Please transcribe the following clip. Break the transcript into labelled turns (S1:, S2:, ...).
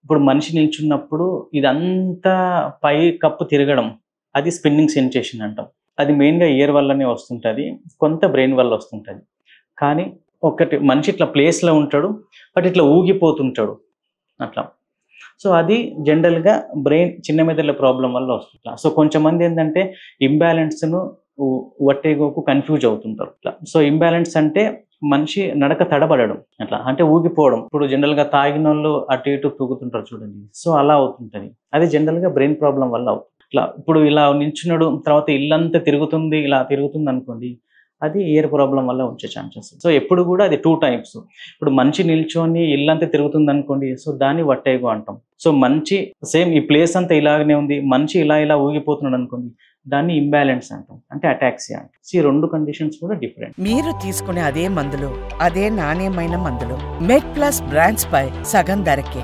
S1: ఇప్పుడు మనిషి నిల్చున్నప్పుడు ఇదంతా పై కప్పు తిరగడం అది స్పిన్నింగ్ సెన్సేషన్ అంటాం. అది మెయిన్‌గా ఇయర్ వల్లనే వస్తుంటది. కొంత బ్రెయిన్ వల్ల వస్తుంటది. కానీ ఒకటి మనిషి ఇట్లా ప్లేస్‌లో ఉంటాడు. బట్ ఇట్లా ఊగిపోతుంటాడు అట్లా. సో, అది జనరల్‌గా బ్రెయిన్ చిన్న మెదడుల ప్రాబ్లమ్ వల్ల వస్తుంది. సో, కొంచెంమంది ఏందంటే ఇంబాలెన్స్‌ను ఉ వర్టిగోకు కన్‌ఫ్యూజ్ అవుతుంటారు. ఇట్లా. సో, ఇంబాలెన్స్ అంటే మనిషి నడక తడబడడం అట్లా. అంటే ఊగిపోవడం. ఇప్పుడు జనరల్‌గా తాగినోళ్ళు అటు ఇటు తూగుతుంటారు చూడండి. సో, అలా అవుతుంటది. అది జనరల్‌గా బ్రెయిన్ ప్రాబ్లమ్ వల్ల అవుతుంది. ఇట్లా ఇప్పుడు ఇలా నిల్చున్నాడు తర్వాత ఇల్లంతా తిరుగుతుంది, ఇలా తిరుగుతుందనుకోండి. అది ఇయర్ ప్రాబ్లమ్ వల్ల వచ్చే ఛాన్సెస్. సో, ఎప్పుడు గూడా అది 2 టైప్స్. ఇప్పుడు మనిషి నిల్చొని ఇల్లంతా తిరుగుతుందనుకోండి. సో, దాన్ని వర్టిగో అంటాం. సో, మంచి సేమ్ ఈ ప్లేస్ అంతా ఇలాగనే ఉంది. మనిషి ఇలా ఇలా ఊగిపోతున్నాడనుకోండి. దాన్ని ఇంబాలెన్స్ అంటాం. అంటే అటాక్సియా అంటాం. సో, ఈ 2 కండిషన్స్ కూడా డిఫరెంట్.
S2: మీరు తీసుకునే అదే మందులు, అదే నాణ్యమైన మందులు మెడ్ ప్లస్ బ్రాండ్స్ పై సగం ధరకే